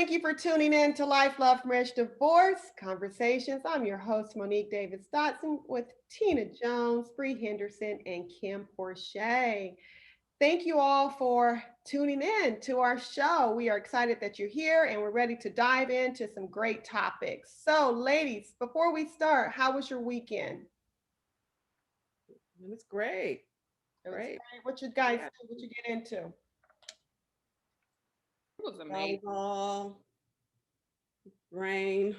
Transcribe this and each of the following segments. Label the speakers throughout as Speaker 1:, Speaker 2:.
Speaker 1: thank you for tuning in to Life, Love, Marriage, Divorce Conversations. I'm your host, Monique Davis Dotson, with Tina Jones, Brie Henderson, and Kim Porcher. Thank you all for tuning in to our show. We are excited that you're here and we're ready to dive into some great topics. So, ladies, before we start, how was your weekend?
Speaker 2: It was great.
Speaker 1: It was
Speaker 2: Great.
Speaker 1: great. What you guys
Speaker 2: Yeah.
Speaker 1: do? What you get into?
Speaker 3: It was amazing.
Speaker 2: Volleyball, rain.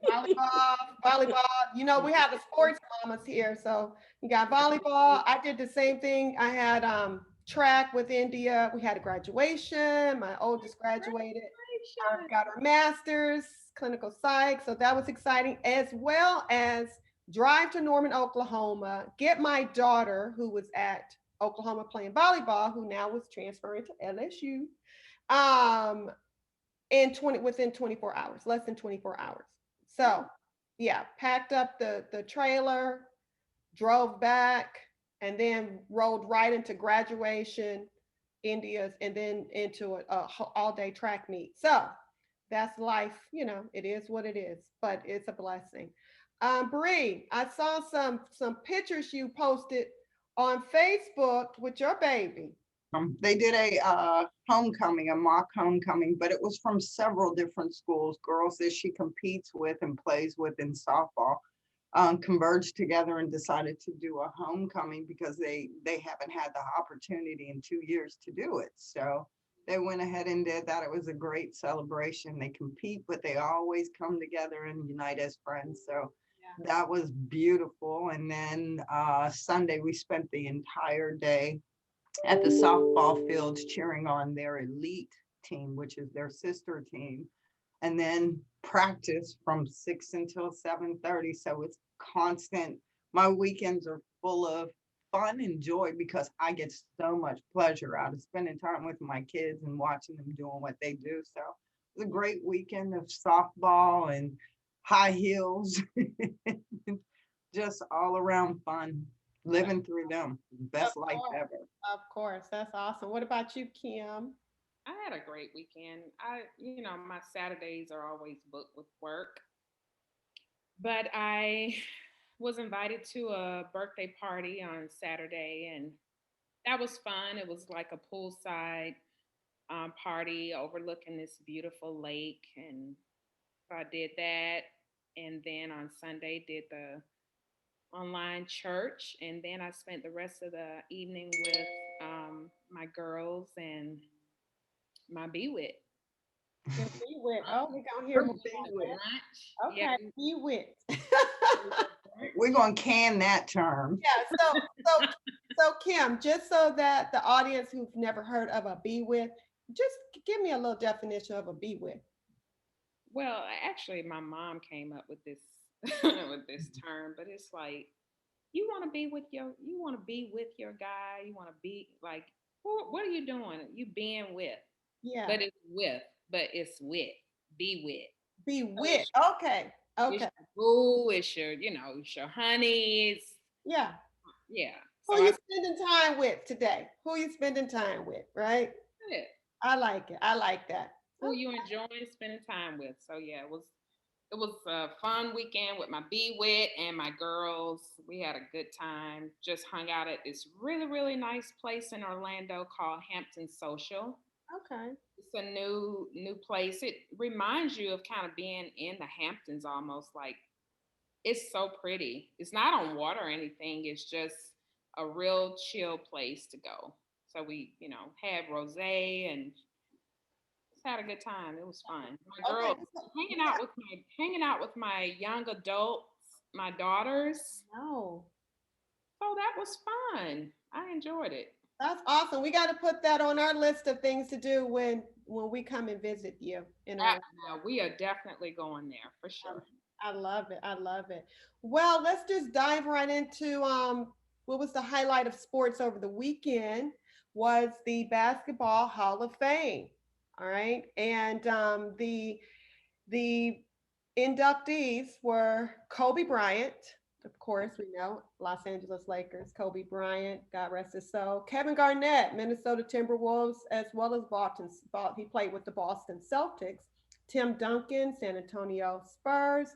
Speaker 1: Volleyball, volleyball. You know, we have the sports mamas here. So you got volleyball. I did the same thing. I had track with India. We had a graduation. My oldest graduated, got her master's, clinical psych. So that was exciting, as well as drive to Norman, Oklahoma, get my daughter, who was at Oklahoma playing volleyball, who now was transferring to LSU. Um, in 20 within 24 hours, less than 24 hours. So yeah, packed up the trailer, drove back, and then rolled right into graduation, India's, and then into a all day track meet. So that's life, it is what it is, but it's a blessing. Brie, I saw some pictures you posted on Facebook with your baby.
Speaker 4: They did a homecoming, a mock homecoming, but it was from several different schools. Girls that she competes with and plays with in softball converged together and decided to do a homecoming because they haven't had the opportunity in 2 years to do it. So they went ahead and did that. It was a great celebration. They compete, but they always come together and unite as friends. So that was beautiful. And then Sunday, we spent the entire day at the softball fields cheering on their elite team, which is their sister team, and then practice from 6 until 7:30. So it's constant. My weekends are full of fun and joy because I get so much pleasure out of spending time with my kids and watching them doing what they do. So it was a great weekend of softball and high heels, just all around fun, living through them. Best life ever.
Speaker 1: Of course, that's awesome. What about you, Kim?
Speaker 3: I had a great weekend. My Saturdays are always booked with work, but I was invited to a birthday party on Saturday, and that was fun. It was like a poolside party overlooking this beautiful lake, and so I did that. And then on Sunday, did the online church, and then I spent the rest of the evening with my girls and my be wit.
Speaker 1: Your be wit. Oh, we're gonna hear more about that.
Speaker 3: Brunch. Yeah.
Speaker 1: Okay, be wit.
Speaker 4: We're going to can that term.
Speaker 1: Yeah. So Kim, just so that the audience who've never heard of a be with, just give me a little definition of a be with.
Speaker 3: Well, actually, my mom came up with this with this term, but it's like you want to be with your guy. You want to be like, what are you doing? You being with,
Speaker 1: Yeah.
Speaker 3: but it's with, but it's with, be with.
Speaker 1: Be
Speaker 3: So
Speaker 1: with. Okay.
Speaker 3: it's
Speaker 1: Okay.
Speaker 3: your boo, it's your honey,
Speaker 1: Yeah.
Speaker 3: yeah.
Speaker 1: Who
Speaker 3: So
Speaker 1: you
Speaker 3: I
Speaker 1: spending time with today? Who you spending time with, right?
Speaker 3: it.
Speaker 1: I like it. I like that.
Speaker 3: Who you enjoying spending time with. So yeah, it was a fun weekend with my B wit and my girls. We had a good time. Just hung out at this really, really nice place in Orlando called Hampton Social.
Speaker 1: Okay.
Speaker 3: It's a new place. It reminds you of kind of being in the Hamptons almost. Like it's so pretty. It's not on water or anything. It's just a real chill place to go. So we, had rosé and just had a good time. It was fun. My
Speaker 1: Okay.
Speaker 3: girls hanging out with my young adults, my daughters.
Speaker 1: No.
Speaker 3: So that was fun. I enjoyed it.
Speaker 1: That's awesome. We got to put that on our list of things to do when we come and visit you in
Speaker 3: That,
Speaker 1: Orlando.
Speaker 3: now we are definitely going there for sure.
Speaker 1: I love it. I love it. Well, let's just dive right into what was the highlight of sports over the weekend was the Basketball Hall of Fame. All right. And the inductees were Kobe Bryant, of course, we know Los Angeles Lakers, Kobe Bryant, God rest his soul. Kevin Garnett, Minnesota Timberwolves, as well as Boston. He played with the Boston Celtics. Tim Duncan, San Antonio Spurs.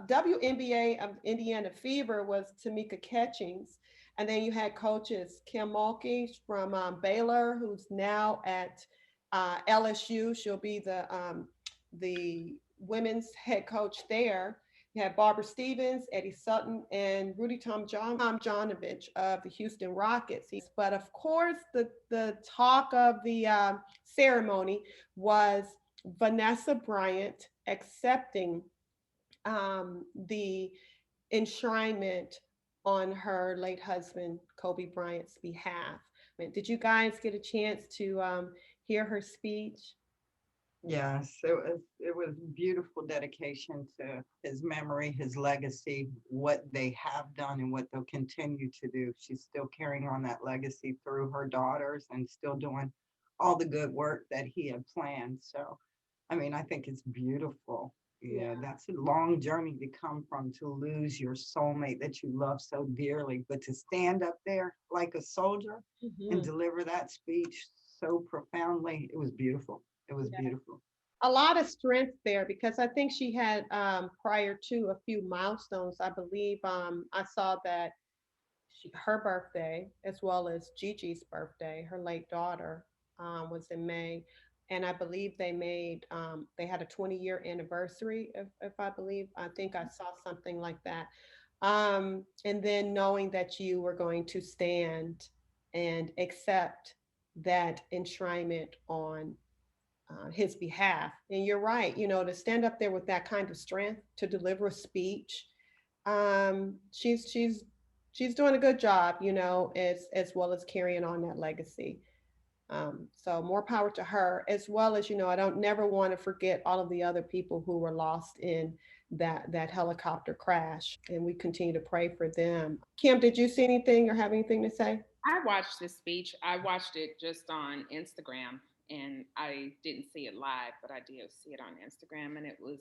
Speaker 1: WNBA of Indiana Fever was Tamika Catchings. And then you had coaches Kim Mulkey from Baylor, who's now at LSU. She'll be the women's head coach there. You had Barbara Stevens, Eddie Sutton, and Rudy Tomjanovich of the Houston Rockets. But of course, the talk of the ceremony was Vanessa Bryant accepting the enshrinement on her late husband, Kobe Bryant's behalf. Did you guys get a chance to hear her speech?
Speaker 4: Yes, it was beautiful dedication to his memory, his legacy, what they have done and what they'll continue to do. She's still carrying on that legacy through her daughters and still doing all the good work that he had planned. So, I mean, I think it's beautiful. Yeah, that's a long journey to come from, to lose your soulmate that you love so dearly, but to stand up there like a soldier and deliver that speech so profoundly, it was beautiful. It was beautiful.
Speaker 1: A lot of strength there because I think she had prior to a few milestones. I believe I saw that her birthday, as well as Gigi's birthday, her late daughter, was in May. And I believe they had a 20-year anniversary, if I think I saw something like that. And then knowing that you were going to stand and accept that enshrinement on his behalf. And you're right, to stand up there with that kind of strength to deliver a speech, she's doing a good job, as well as carrying on that legacy. So more power to her, as well as, I don't never want to forget all of the other people who were lost in that helicopter crash, and we continue to pray for them. Kim, did you see anything or have anything to say?
Speaker 3: I watched this speech. I watched it just on Instagram, and I didn't see it live, but I did see it on Instagram, and it was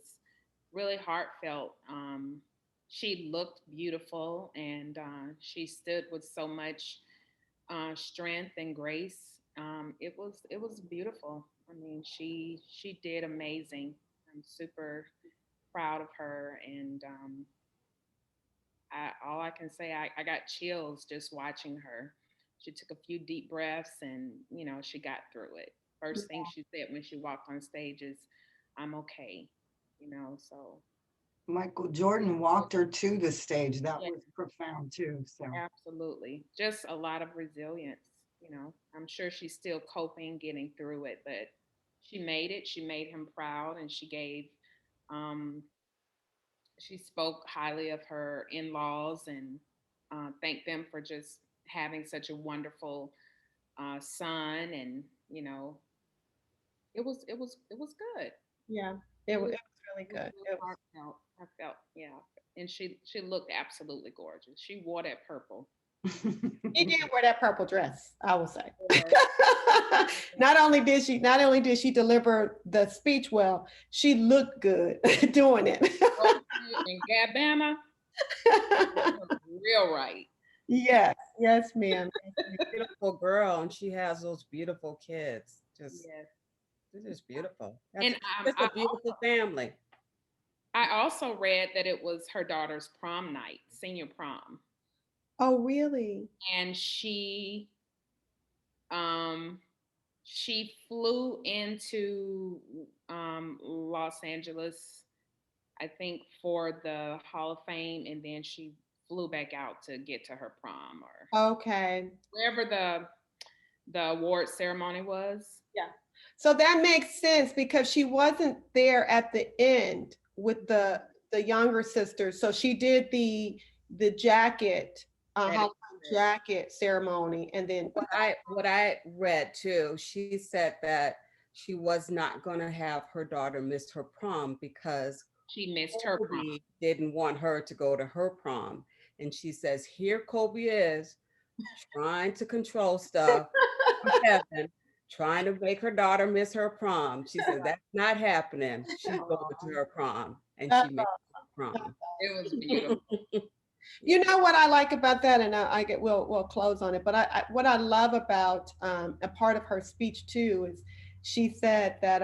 Speaker 3: really heartfelt. She looked beautiful, and she stood with so much strength and grace. It was beautiful. I mean, she did amazing. I'm super proud of her, and all I can say, I got chills just watching her. She took a few deep breaths, and she got through it. First thing she said when she walked on stage is, "I'm okay." So
Speaker 4: Michael Jordan walked her to the stage. That was profound too. So
Speaker 3: absolutely, just a lot of resilience. I'm sure she's still coping, getting through it, but she made it. She made him proud, and um, she spoke highly of her in-laws and thanked them for just having such a wonderful son, and it was good.
Speaker 1: Yeah, it was really good.
Speaker 3: It was heartfelt. I felt, yeah, and she looked absolutely gorgeous. She wore that purple.
Speaker 1: She did wear that purple dress, I will say. Not only did she deliver the speech well, she looked good doing it.
Speaker 3: In Gabana, real right.
Speaker 1: Yes, ma'am.
Speaker 2: Beautiful girl, and she has those beautiful kids. Just
Speaker 3: Yes.
Speaker 2: This is beautiful.
Speaker 3: And
Speaker 2: It's a beautiful family.
Speaker 3: I also read that it was her daughter's prom night, senior prom.
Speaker 1: Oh, really?
Speaker 3: And she flew into Los Angeles, I think, for the Hall of Fame, and then she flew back out to get to her prom or
Speaker 1: Okay.
Speaker 3: wherever the award ceremony was.
Speaker 1: Yeah. So that makes sense because she wasn't there at the end with the younger sisters. So she did the jacket, jacket ceremony, and then
Speaker 2: what I read too, she said that she was not going to have her daughter miss her prom because
Speaker 3: she missed her prom.
Speaker 2: Kobe didn't want her to go to her prom, and she says, "Here Kobe is trying to control stuff from heaven, trying to make her daughter miss her prom." She said that's not happening. She's going to her prom, and she made her prom.
Speaker 3: It was beautiful.
Speaker 1: You know what I like about that, and we'll close on it. But what I love about a part of her speech too is she said that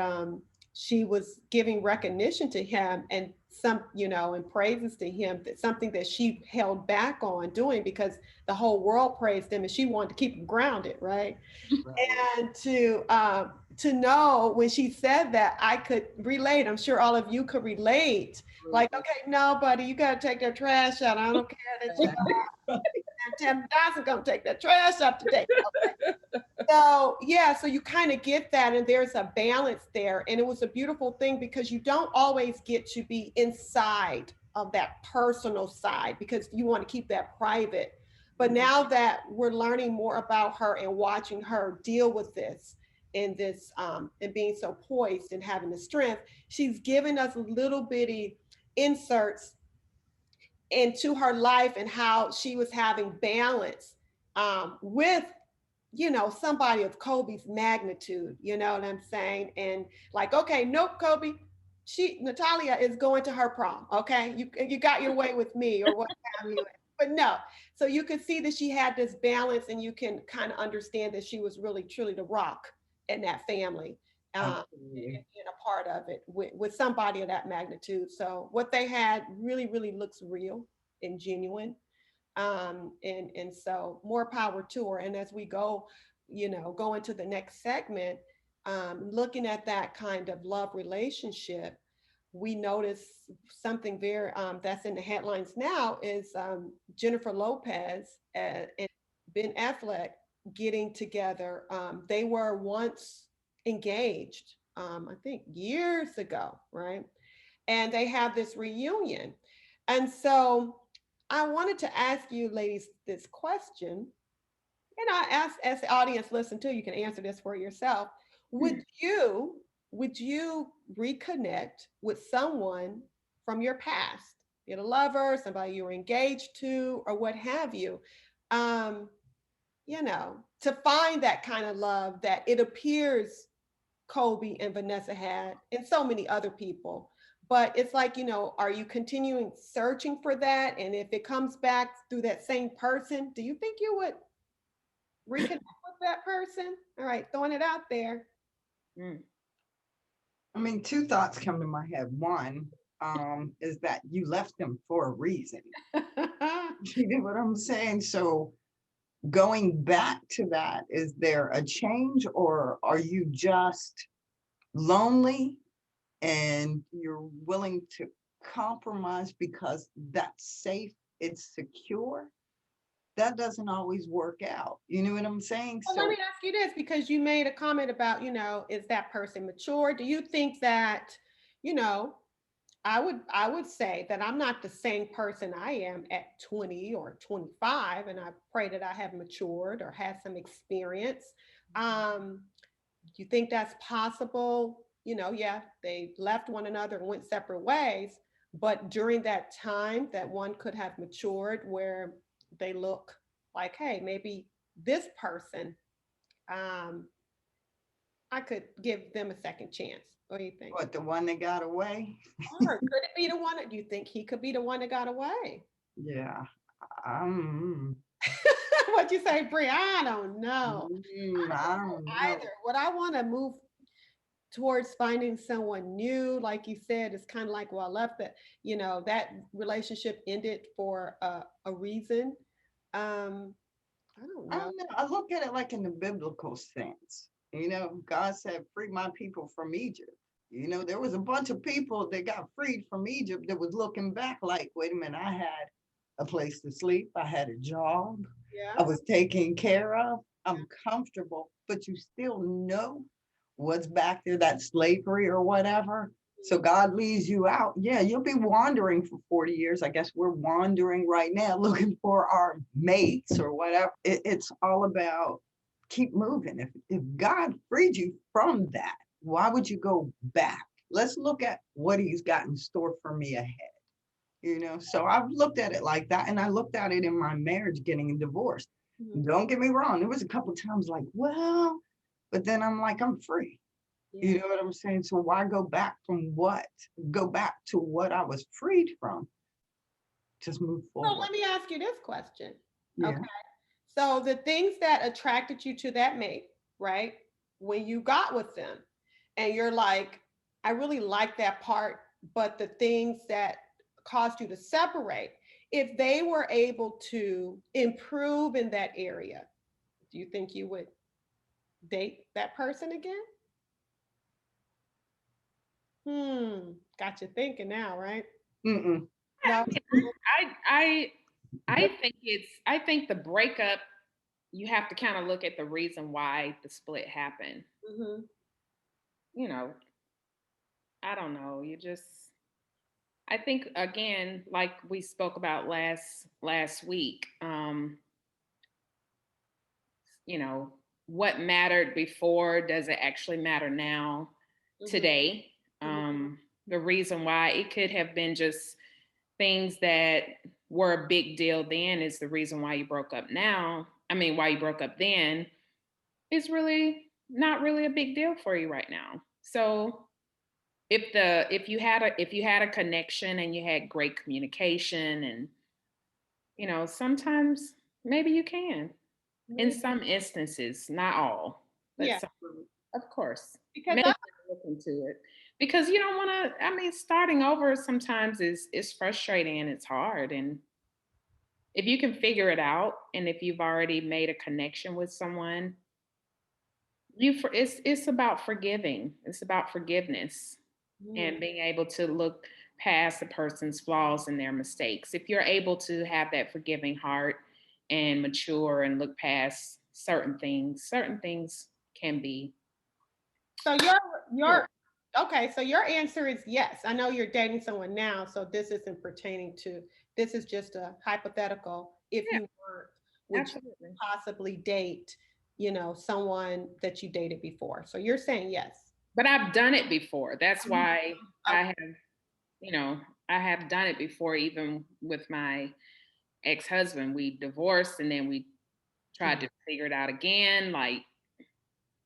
Speaker 1: she was giving recognition to him and some, and praises to him, that something that she held back on doing because the whole world praised him and she wanted to keep him grounded, right?
Speaker 4: Right.
Speaker 1: And to know when she said that, I could relate. I'm sure all of you could relate. Like, okay, no, buddy, you got to take that trash out. I don't care that you Tim Johnson gonna take that trash out today. Okay. So yeah, so you kind of get that, and there's a balance there, and it was a beautiful thing because you don't always get to be inside of that personal side because you want to keep that private. But now that we're learning more about her and watching her deal with this and being so poised and having the strength, she's given us little bitty inserts into her life and how she was having balance with somebody of Kobe's magnitude, you know what I'm saying? And like, okay, nope, Kobe, Natalia is going to her prom. Okay. You got your way with me or what have you. But no. So you could see that she had this balance and you can kind of understand that she was really truly the rock in that family. And a part of it with somebody of that magnitude. So what they had really, really looks real and genuine. And so more power to her. And as we go into the next segment, looking at that kind of love relationship, we notice something very that's in the headlines now is Jennifer Lopez and Ben Affleck getting together. They were once engaged, I think years ago, right? And they have this reunion. And so I wanted to ask you ladies this question, and I ask as the audience listen too, you can answer this for yourself. Would you reconnect with someone from your past, be it a lover, somebody you were engaged to, or what have you? Um, to find that kind of love that it appears Kobe and Vanessa had, and so many other people. But it's like, are you continuing searching for that? And if it comes back through that same person, do you think you would reconnect with that person? All right, throwing it out there.
Speaker 4: I mean, two thoughts come to my head. One is that you left them for a reason. You know what I'm saying? So going back to that, is there a change or are you just lonely and you're willing to compromise because that's safe, it's secure? That doesn't always work out. You know what I'm saying?
Speaker 1: Well, let me ask you this, because you made a comment about, is that person mature? Do you think that, I would say that I'm not the same person I am at 20 or 25, and I pray that I have matured or had some experience. Do you think that's possible? Yeah, they left one another and went separate ways, but during that time that one could have matured where they look like, hey, maybe this person, I could give them a second chance. What do you think?
Speaker 4: What, the one that got away?
Speaker 1: Or could it be the one that you think he could be the one that got away?
Speaker 4: Yeah.
Speaker 1: What'd you say, Brie? I don't know.
Speaker 4: I don't know.
Speaker 1: Either. What I want to move towards finding someone new, like you said, it's kind of like, well, I left that, that relationship ended for a reason. I don't
Speaker 4: I
Speaker 1: know.
Speaker 4: don't know. I look at it like in the biblical sense. God said, free my people from Egypt. There was a bunch of people that got freed from Egypt that was looking back like, wait a minute, I had a place to sleep. I had a job. I
Speaker 1: Yeah.
Speaker 4: was taken care of. I'm comfortable, but you still know what's back there, that slavery or whatever. So God leaves you out. Yeah, you'll be wandering for 40 years. I guess we're wandering right now looking for our mates or whatever. It's all about keep moving. If God freed you from that, why would you go back? Let's look at what he's got in store for me ahead. So I've looked at it like that. And I looked at it in my marriage, getting a divorce. Don't get me wrong. There was a couple of times like, well, but then I'm like, I'm free.
Speaker 1: Yeah.
Speaker 4: You know what I'm saying? So why go back from what? Go back to what I was freed from. Just move
Speaker 1: So
Speaker 4: forward.
Speaker 1: let me ask you this question.
Speaker 4: Yeah.
Speaker 1: Okay. So the things that attracted you to that mate, right? When you got with them and you're like, I really like that part, but the things that caused you to separate, if they were able to improve in that area, do you think you would date that person again? Got you thinking now, right?
Speaker 4: Mm-mm.
Speaker 1: No.
Speaker 3: I I think the breakup, you have to kind of look at the reason why the split happened.
Speaker 1: Mm-hmm.
Speaker 3: You know, I don't know. I think again, like we spoke about last week, you know, what mattered before, does it actually matter now,
Speaker 1: Mm-hmm.
Speaker 3: today?
Speaker 1: Mm-hmm.
Speaker 3: The reason why it could have been just things that were a big deal then is the reason why you broke up now. I mean, why you broke up then is really not really a big deal for you right now. So if you had a connection and you had great communication, and sometimes maybe you can, in
Speaker 1: Maybe.
Speaker 3: some instances, not all, but
Speaker 1: Yeah,
Speaker 3: some, of course,
Speaker 1: because
Speaker 3: many look into it, because you don't want to. I mean, starting over sometimes is frustrating and it's hard, and if you can figure it out, and if you've already made a connection with someone, it's about forgiving. It's about forgiveness and being able to look past the person's flaws and their mistakes. If you're able to have that forgiving heart and mature and look past certain things can be.
Speaker 1: so your okay, so your answer is yes. I know you're dating someone now, so this isn't pertaining to, this is just a hypothetical. If
Speaker 3: Yeah,
Speaker 1: you weren't, would you
Speaker 3: absolutely.
Speaker 1: possibly date, someone that you dated before? So you're saying yes.
Speaker 3: But I've done it before. That's why I
Speaker 1: Okay.
Speaker 3: have, you know, I have done it before, even with my ex-husband. We divorced and then we tried to figure it out again. Like,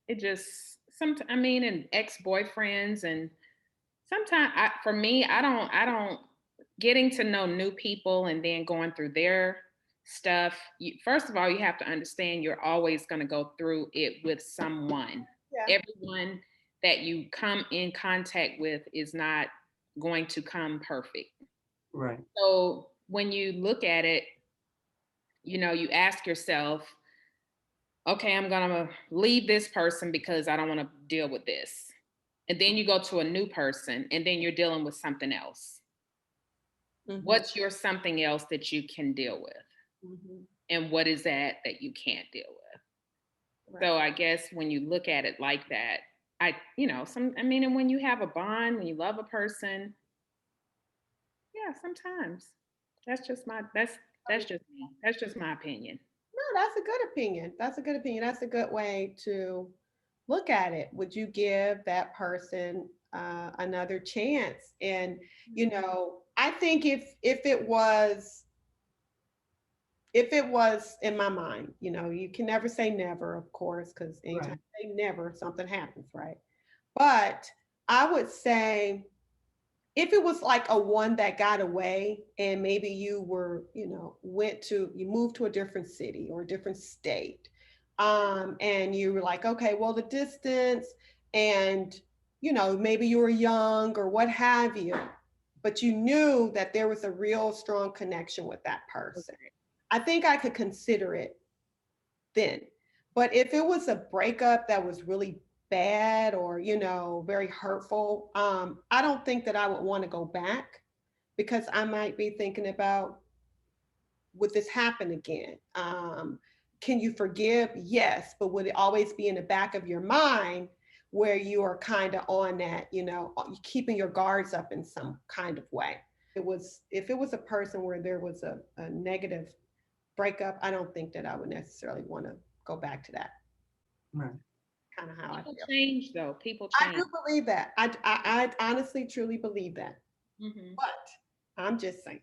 Speaker 3: it just I mean, and ex-boyfriends, and sometimes for me, I don't getting to know new people and then going through their stuff. First of all, you have to understand you're always going to go through it with someone.
Speaker 1: Yeah.
Speaker 3: Everyone that you come in contact with is not going to come perfect.
Speaker 4: Right.
Speaker 3: So when you look at it, you ask yourself, okay, I'm going to leave this person because I don't want to deal with this. And then you go to a new person and then you're dealing with something else.
Speaker 1: Mm-hmm.
Speaker 3: What's your something else that you can deal with?
Speaker 1: Mm-hmm.
Speaker 3: And what is that you can't deal with?
Speaker 1: Right.
Speaker 3: So I guess when you look at it like that, and when you have a bond, when you love a person, yeah, sometimes that's just me. That's just my opinion.
Speaker 1: No, that's a good opinion. That's a good opinion. That's a good way to look at it. Would you give that person another chance? And I think if it was in my mind, you can never say never, of course, because anytime
Speaker 4: Right.
Speaker 1: you say never, something happens, right? But I would say if it was like a one that got away and maybe you moved to a different city or a different state, and you were like, okay, well, the distance, and maybe you were young or what have you, but you knew that there was a real strong connection with that person. I think I could consider it then. But if it was a breakup that was really bad or, very hurtful, I don't think that I would want to go back, because I might be thinking about, would this happen again? Can you forgive? Yes, but would it always be in the back of your mind where you are kind of on that, keeping your guards up in some kind of way? If it was a person where there was a negative breakup, I don't think that I would necessarily want to go back to that.
Speaker 4: Right.
Speaker 1: Kind of how I
Speaker 3: People
Speaker 1: feel.
Speaker 3: change, though. People
Speaker 1: I
Speaker 3: change.
Speaker 1: do believe that. I honestly, truly believe that.
Speaker 3: Mm-hmm.
Speaker 1: But I'm just saying.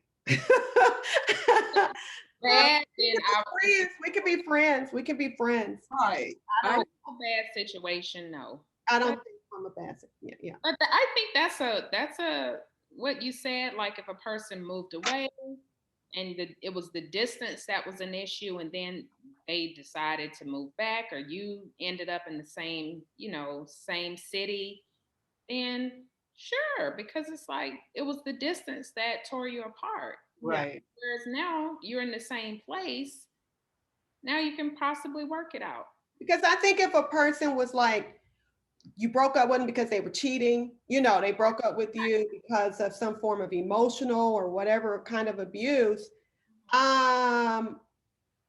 Speaker 3: Bad,
Speaker 1: We
Speaker 3: then
Speaker 1: can
Speaker 3: I
Speaker 1: be friends. We can be friends. We can be friends.
Speaker 4: Right.
Speaker 3: I don't a bad situation, no.
Speaker 1: I don't think I'm a bad. Yeah, yeah.
Speaker 3: But I think that's a what you said. Like, if a person moved away and it was the distance that was an issue, and then they decided to move back, or you ended up in the same city, then Sure, because it's like it was the distance that tore you apart.
Speaker 4: Right.
Speaker 3: Whereas now you're in the same place. Now you can possibly work it out.
Speaker 1: Because I think if a person was like, you broke up with them because they were cheating, you know, they broke up with you because of some form of emotional or whatever kind of abuse,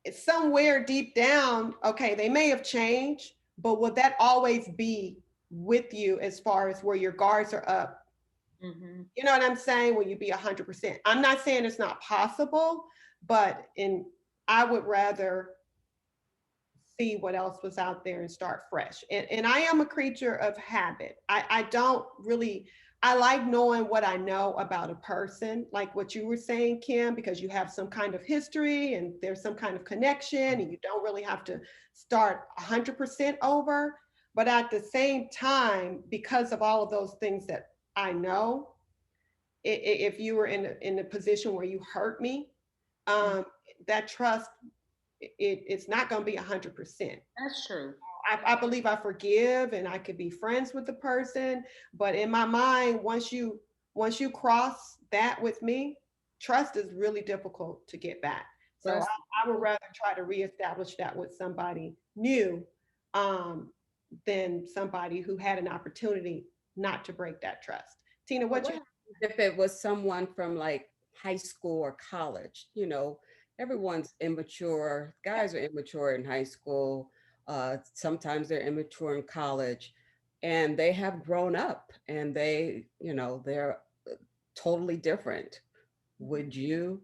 Speaker 1: it's somewhere deep down, okay, they may have changed, but will that always be with you as far as where your guards are up?
Speaker 3: Mm-hmm.
Speaker 1: You know what I'm saying? Will you be 100%? I'm not saying it's not possible, but I would rather see what else was out there and start fresh. And I am a creature of habit. I don't really, I like knowing what I know about a person, like what you were saying, Kim, because you have some kind of history and there's some kind of connection and you don't really have to start 100% over. But at the same time, because of all of those things that I know, if you were in a position where you hurt me, that trust, it's not going to be 100%.
Speaker 3: That's true.
Speaker 1: I believe I forgive and I could be friends with the person, but in my mind, once you cross that with me, trust is really difficult to get back. So I would rather try to reestablish that with somebody new than somebody who had an opportunity not to break that trust. Tina, what you?
Speaker 2: If it was someone from like high school or college, you know, everyone's immature. Guys are immature in high school. Sometimes they're immature in college, and they have grown up, and they, you know, they're totally different. Would you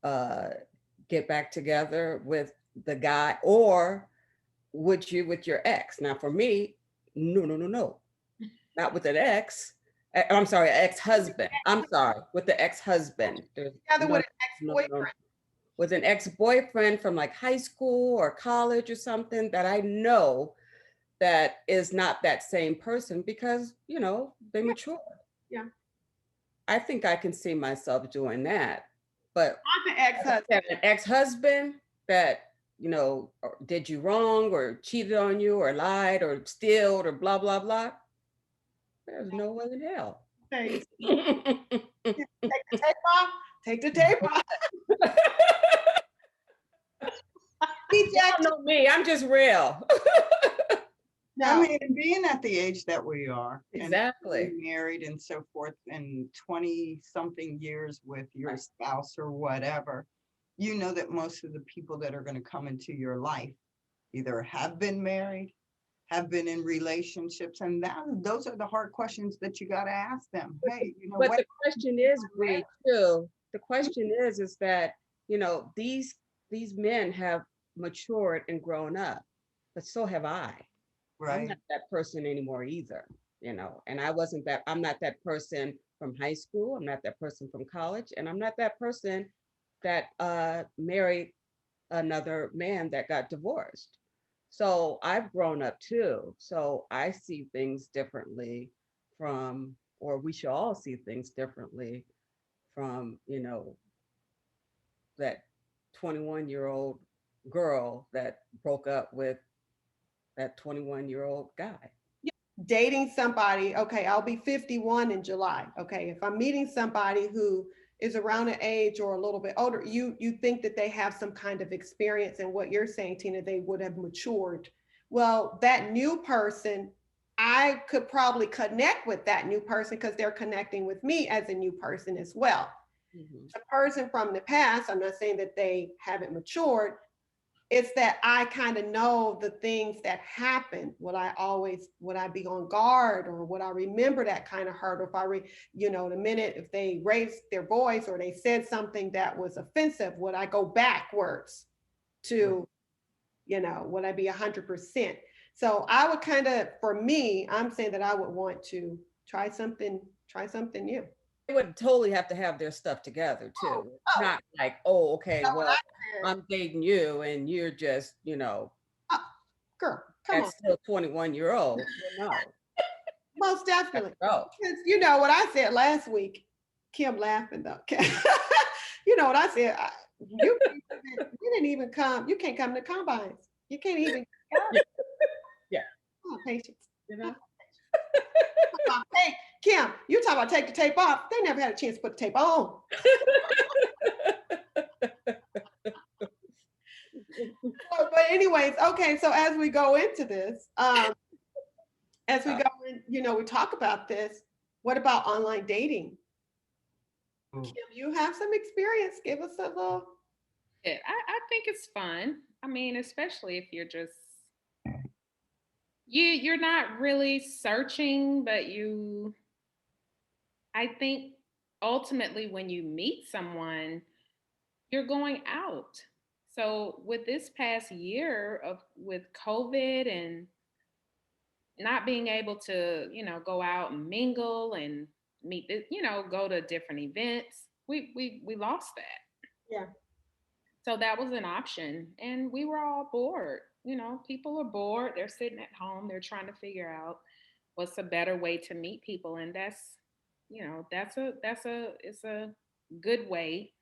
Speaker 2: get back together with the guy, or would you with your ex? Now, for me, no, no, no, no, not with an ex. I'm sorry, ex-husband. I'm sorry, with the ex-husband.
Speaker 1: Together with an ex-boyfriend.
Speaker 2: With an ex-boyfriend from like high school or college or something that I know that is not that same person because, you know, they mature.
Speaker 1: Yeah.
Speaker 2: I think I can see myself doing that. But
Speaker 1: I'm an ex-husband.
Speaker 2: An ex-husband that, you know, did you wrong or cheated on you or lied or stealed or blah, blah, blah. There's no way in hell.
Speaker 1: Take the tape off. Take the tape off.
Speaker 2: You don't know me. I'm just real.
Speaker 4: No. I mean, being at the age that we are,
Speaker 2: exactly,
Speaker 4: and married and so forth, and 20-something years with your spouse or whatever, you know that most of the people that are going to come into your life either have been married, have been in relationships, and those are the hard questions that you got to ask them. Hey, you know,
Speaker 2: but the question is, Brie, too. The question is that, you know, these men have matured and grown up, but so have I. Right. I'm not that person anymore either, you know, and I'm not that person from high school. I'm not that person from college. And I'm not that person that married another man that got divorced. So I've grown up too. So I see things differently or we should all see things differently from, you know, that 21-year-old girl that broke up with that 21-year-old guy.
Speaker 1: Dating somebody, okay, I'll be 51 in July. Okay, if I'm meeting somebody who is around an age or a little bit older, you think that they have some kind of experience, and what you're saying, Tina, they would have matured. Well, that new person, I could probably connect with that new person because they're connecting with me as a new person as well. Mm-hmm. The person from the past, I'm not saying that they haven't matured, it's that I kind of know the things that happened. Would I be on guard, or would I remember that kind of hurt? Or if the minute if they raised their voice or they said something that was offensive, would I go backwards to, would I be 100%? So I would kind of, for me, I'm saying that I would want to try something new.
Speaker 2: They would totally have to have their stuff together too. It's not like, oh, okay, well, I'm dating you and you're just,
Speaker 1: girl, come
Speaker 2: that's on. Still 21-year-old. No.
Speaker 1: Most definitely. Because you know what I said last week, Kim laughing though. You know what I said? You didn't even come. You can't come to combines. You can't even come.
Speaker 2: Yeah.
Speaker 1: Oh, patience.
Speaker 2: You know?
Speaker 1: Hey, Kim, you talk about take the tape off. They never had a chance to put the tape on. But anyways, okay. So as we go into this, as we go in, we talk about this. What about online dating? Kim, you have some experience. Give us a little.
Speaker 3: I think it's fun. I mean, especially if you're just you're not really searching, but I think ultimately when you meet someone, you're going out. So with this past year of with COVID and not being able to, go out and mingle and meet, go to different events, we lost that.
Speaker 1: Yeah.
Speaker 3: So that was an option, and we were all bored. People are bored. They're sitting at home. They're trying to figure out what's a better way to meet people, and it's a good way.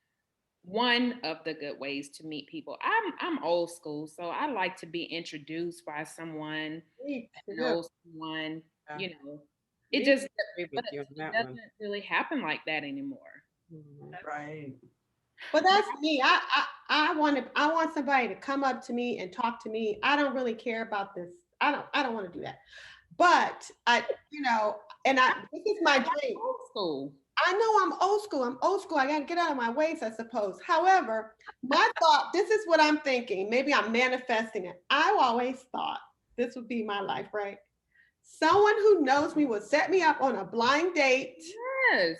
Speaker 3: One of the good ways to meet people. I'm old school, so I like to be introduced by someone that knows someone. You know, it just
Speaker 2: agree with you on
Speaker 3: it
Speaker 2: that
Speaker 3: doesn't
Speaker 2: one.
Speaker 3: really happen like that anymore.
Speaker 4: Right.
Speaker 1: But that's me. I want somebody to come up to me and talk to me. I don't really care about this. I don't want to do that. But this is my dream.
Speaker 3: Old school.
Speaker 1: I know I'm old school. I'm old school. I got to get out of my ways, I suppose. However, my thought, this is what I'm thinking. Maybe I'm manifesting it. I always thought this would be my life, right? Someone who knows me would set me up on a blind date.
Speaker 3: Yes.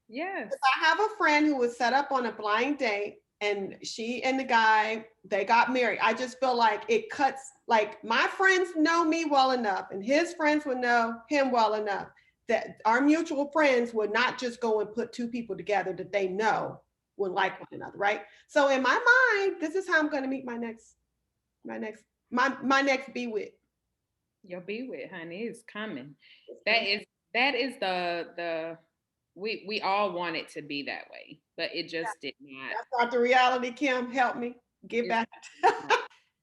Speaker 3: Yes.
Speaker 1: I have a friend who was set up on a blind date, and she and the guy, they got married. I just feel like it cuts, like my friends know me well enough, and his friends would know him well enough that our mutual friends would not just go and put two people together that they know would like one another, right? So in my mind, this is how I'm going to meet my next be with.
Speaker 3: Your be with, honey, is coming. That is the we all want it to be that way, but it just did not.
Speaker 1: That's not the reality, Kim. Help me get back.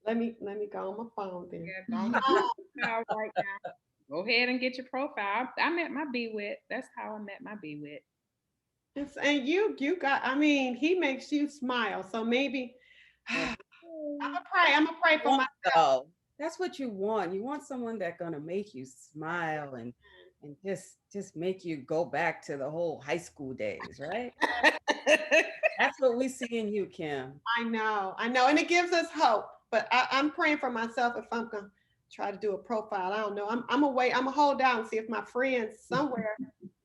Speaker 1: let me go on my phone then.
Speaker 3: Yeah, go on right now. Go ahead and get your profile. I met my be with. That's how I met my be with.
Speaker 1: And you got, I mean, he makes you smile. So maybe I'm gonna pray for myself.
Speaker 2: That's what you want. You want someone that's gonna make you smile and just make you go back to the whole high school days, right? That's what we see in you, Kim.
Speaker 1: I know, and it gives us hope. But I'm praying for myself if I'm gonna try to do a profile. I don't know. I'm gonna wait. I'm gonna hold down and see if my friends somewhere.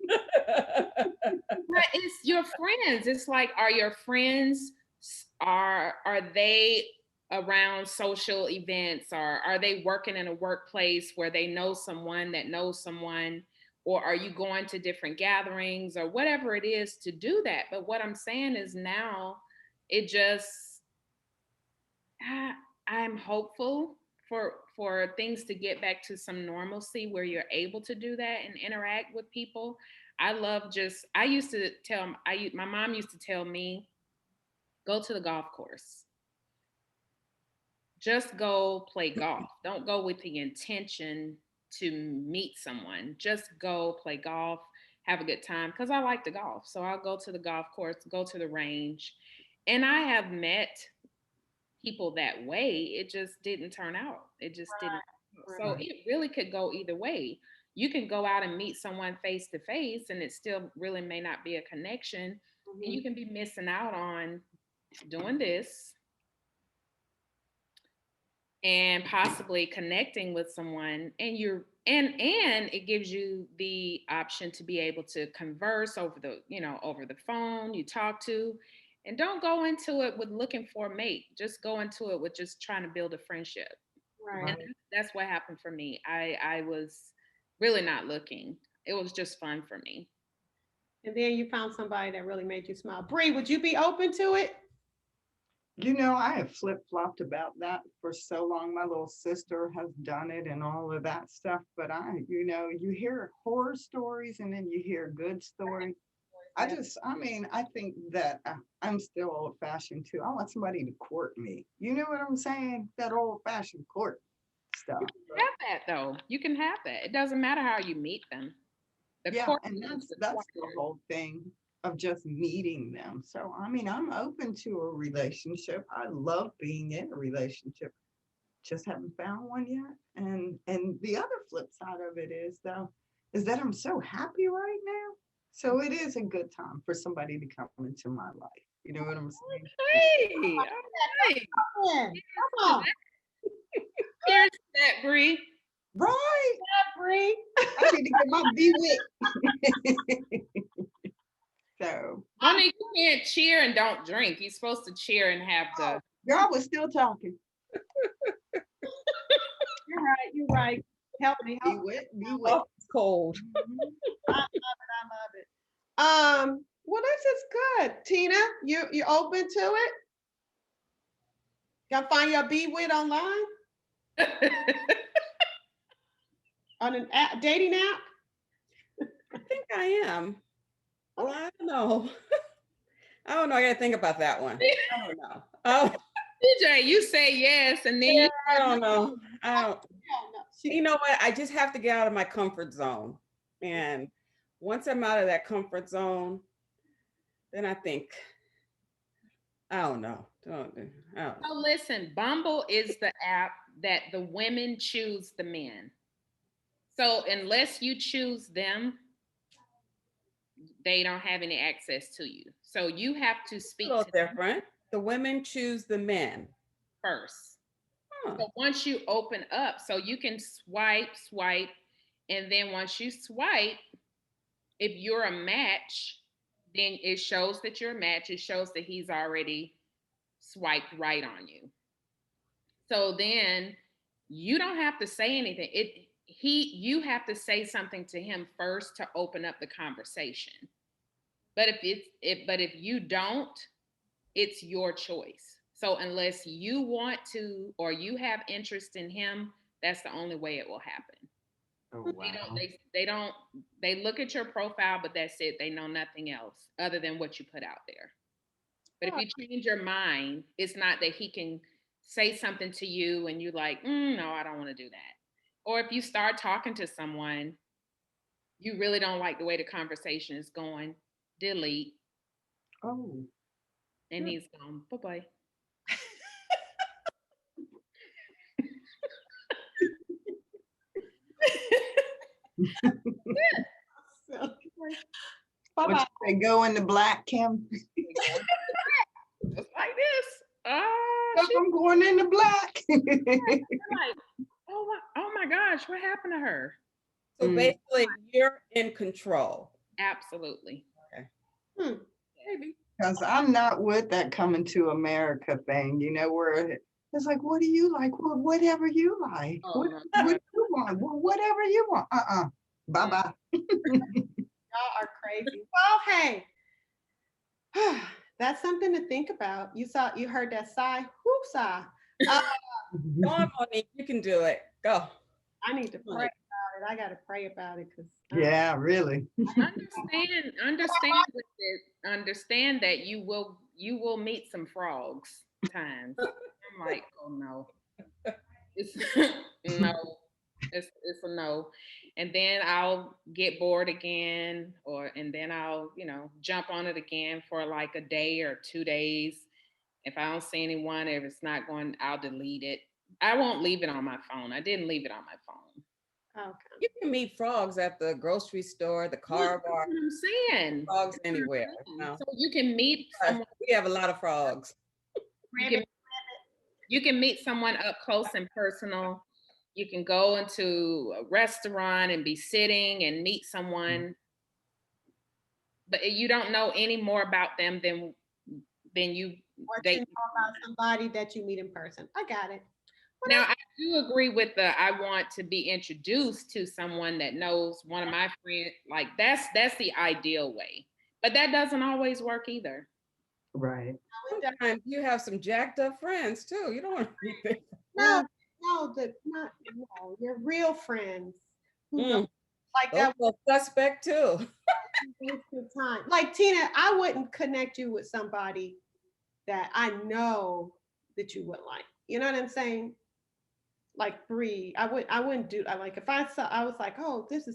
Speaker 3: But it's your friends. It's like, are your friends are they around social events, or are they working in a workplace where they know someone that knows someone, or are you going to different gatherings or whatever it is to do that? But what I'm saying is now it just I'm hopeful for things to get back to some normalcy where you're able to do that and interact with people. I used to tell my mom used to tell me, go to the golf course. Just go play golf. Don't go with the intention to meet someone. Just go play golf, have a good time, because I like to golf. So I'll go to the golf course, go to the range. And I have met people that way. It just didn't turn out. It just didn't. So it really could go either way. You can go out and meet someone face to face, and it still really may not be a connection. Mm-hmm. And you can be missing out on doing this and possibly connecting with someone, and it gives you the option to be able to converse over the phone. You talk to, and don't go into it with looking for a mate. Just go into it with just trying to build a friendship. Right. And that's what happened for me. I was really not looking. It was just fun for me.
Speaker 1: And then you found somebody that really made you smile. Brie, would you be open to it?
Speaker 4: I have flip-flopped about that for so long. My little sister has done it and all of that stuff. But you hear horror stories and then you hear good stories. I think that I'm still old-fashioned too. I want somebody to court me. You know what I'm saying? That old-fashioned court. stuff.
Speaker 3: Have that though. You can have that. It doesn't matter how you meet them. The
Speaker 4: Yeah,
Speaker 3: court
Speaker 4: and
Speaker 3: is
Speaker 4: that's the
Speaker 3: required.
Speaker 4: whole thing of just meeting them. So I mean, I'm open to a relationship. I love being in a relationship. Just haven't found one yet. And the other flip side of it is though, is that I'm so happy right now. So it is a good time for somebody to come into my life. You know what I'm saying?
Speaker 3: Hey, all right.
Speaker 1: Yeah, come on,
Speaker 3: Here's that, Brie.
Speaker 4: Right.
Speaker 1: Brie.
Speaker 4: I need to get my B wit. So
Speaker 3: Monique, you can't cheer and don't drink. You're supposed to cheer and have the.
Speaker 4: girl was still talking.
Speaker 1: You're right. You're right. Help me.
Speaker 4: Be
Speaker 1: Help me.
Speaker 4: wit, be wit.
Speaker 2: Oh, it's cold.
Speaker 1: I love it. Well, this is good. Tina, you open to it? Y'all find your be with online on an app, dating app?
Speaker 2: I think I am. Well, I don't know. I don't know. I gotta think about that one. I don't know. Oh,
Speaker 3: DJ, you say yes, and then you
Speaker 2: I don't know. I don't.
Speaker 1: Hell no.
Speaker 2: You know what? I just have to get out of my comfort zone. And once I'm out of that comfort zone, then I think, I don't know. I don't know.
Speaker 3: Oh, listen, Bumble is the app that the women choose the men. So unless you choose them, they don't have any access to you. So you have to
Speaker 2: It's a
Speaker 3: speak
Speaker 2: little
Speaker 3: to them
Speaker 2: different. The women choose the men.
Speaker 3: first.
Speaker 2: Huh.
Speaker 3: So once you open up, so you can swipe, and then once you swipe, if you're a match, then it shows that you're a match. It shows that he's already swiped right on you. So then you don't have to say anything. You have to say something to him first to open up the conversation. But if you don't, it's your choice. So unless you want to or you have interest in him, that's the only way it will happen.
Speaker 4: Oh
Speaker 3: They don't
Speaker 4: wow.
Speaker 3: they don't they look at your profile, but that's it. They know nothing else other than what you put out there. But if you change your mind, it's not that he can say something to you and you're like, no, I don't want to do that. Or if you start talking to someone, you really don't like the way the conversation is going, delete,
Speaker 4: Oh.
Speaker 3: and he's gone. Bye bye.
Speaker 4: What
Speaker 1: Bye-bye.
Speaker 4: they go in the black, Kim?
Speaker 3: Just like this.
Speaker 4: I'm going in the black.
Speaker 3: Like, oh my gosh, what happened to her?
Speaker 2: So
Speaker 4: Mm.
Speaker 2: basically, you're in control.
Speaker 3: Absolutely.
Speaker 2: Maybe.
Speaker 4: Because I'm not with that coming to America thing, you know, where it's like, what do you like? Well, whatever you like.
Speaker 3: Oh,
Speaker 4: What,
Speaker 3: no.
Speaker 4: what do you want? Well, whatever you want. Bye-bye.
Speaker 1: Y'all are crazy. Well, hey, that's something to think about. You heard that sigh. Whoop sigh.
Speaker 2: Go on, Monique. You can do it. Go.
Speaker 1: I need to pray about it. I got to pray about it because
Speaker 4: Yeah, really.
Speaker 3: Understand that you will meet some frogs times. I'm like, oh no. It's no. It's a no. And then I'll get bored again and then I'll, jump on it again for like a day or 2 days. If I don't see anyone, if it's not going, I'll delete it. I won't leave it on my phone. I didn't leave it on my phone.
Speaker 1: okay.
Speaker 2: You can meet frogs at the grocery store, the car bar,
Speaker 3: That's what I'm saying.
Speaker 2: frogs anywhere. No.
Speaker 3: So you can meet someone.
Speaker 2: We have a lot of frogs.
Speaker 3: You can meet someone up close and personal. You can go into a restaurant and be sitting and meet someone, but you don't know any more about them than you.
Speaker 1: What you know about somebody that you meet in person. I got it.
Speaker 3: Now, I do agree with I want to be introduced to someone that knows one of my friends. Like that's the ideal way, but that doesn't always work either.
Speaker 4: Right.
Speaker 2: Sometimes you have some jacked up friends too. You don't want to be
Speaker 1: No, your real friends who know, like that.
Speaker 2: Those are suspect too.
Speaker 1: Waste your time. Like Tina, I wouldn't connect you with somebody that I know that you would like. You know what I'm saying? like Brie, I wouldn't do. I like if I saw, I was like, oh, this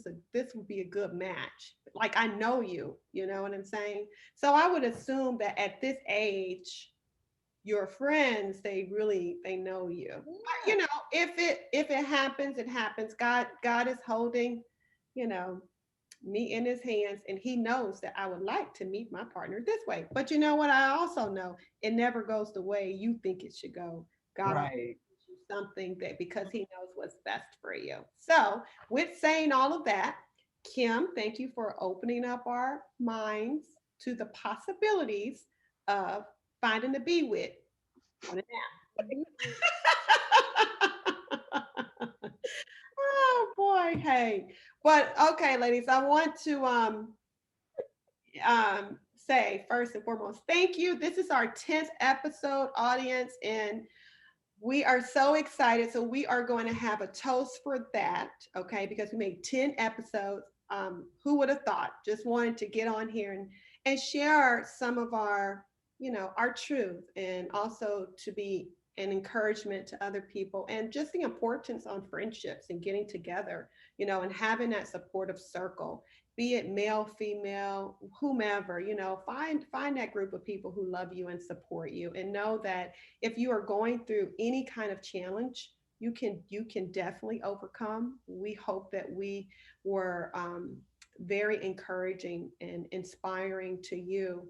Speaker 1: would be a good match. Like I know you, you know what I'm saying? So I would assume that at this age, your friends, they know you. You know, if it happens, it happens. God is holding, you know, me in his hands, and he knows that I would like to meet my partner this way. But you know what? I also know it never goes the way you think it should go. God always
Speaker 4: Right.
Speaker 1: gives you something that because he knows what's best for you. So, with saying all of that, Kim, thank you for opening up our minds to the possibilities of finding the be with on an app. Oh boy, hey. But okay, ladies, I want to say first and foremost, thank you. This is our 10th episode, audience, and we are so excited. So we are going to have a toast for that, okay? Because we made 10 episodes. Who would have thought? Just wanted to get on here and share some of our, you know, our truth, and also to be an encouragement to other people, and just the importance on friendships and getting together, you know, and having that supportive circle, be it male, female, whomever, you know, find that group of people who love you and support you, and know that if you are going through any kind of challenge, you can definitely overcome. We hope that we were very encouraging and inspiring to you,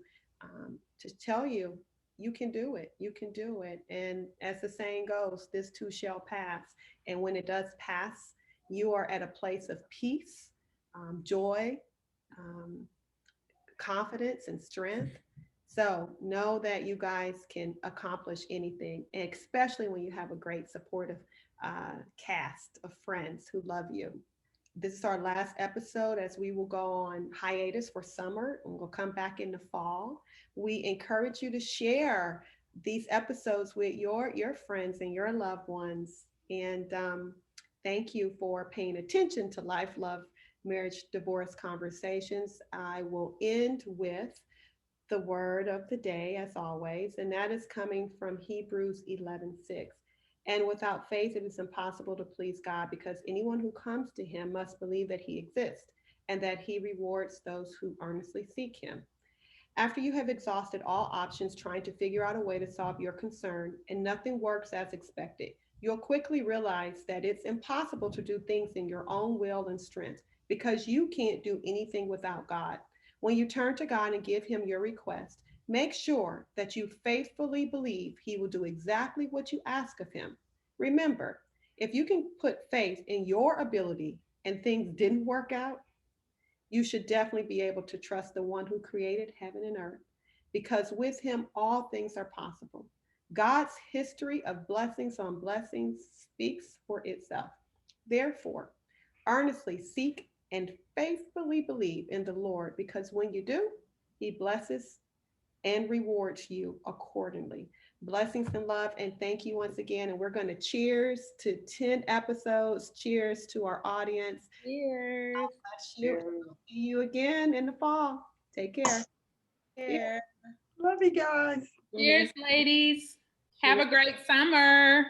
Speaker 1: to tell you you can do it. You can do it. And as the saying goes, this too shall pass. And when it does pass, you are at a place of peace, joy, um, confidence, and strength. So know that you guys can accomplish anything, especially when you have a great supportive cast of friends who love you. This is our last episode as we will go on hiatus for summer and we'll come back in the fall. We encourage you to share these episodes with your friends and your loved ones. And thank you for paying attention to Life, Love, Marriage, Divorce Conversations. I will end with the word of the day, as always, and that is coming from Hebrews 11:6. And without faith, it is impossible to please God, because anyone who comes to him must believe that he exists and that he rewards those who earnestly seek him. After you have exhausted all options trying to figure out a way to solve your concern and nothing works as expected, you'll quickly realize that it's impossible to do things in your own will and strength, because you can't do anything without God. When you turn to God and give him your request, make sure that you faithfully believe he will do exactly what you ask of him. Remember, if you can put faith in your ability and things didn't work out, you should definitely be able to trust the one who created heaven and earth, because with him, all things are possible. God's history of blessings on blessings speaks for itself. Therefore, earnestly seek and faithfully believe in the Lord, because when you do, he blesses and rewards you accordingly. Blessings and love, and thank you once again. And we're going to cheers to 10 episodes. Cheers to our audience.
Speaker 3: Cheers.
Speaker 1: Bless you. See you again in the fall. Take care.
Speaker 2: Yeah.
Speaker 4: Love you guys.
Speaker 3: Cheers, ladies. Have a great summer.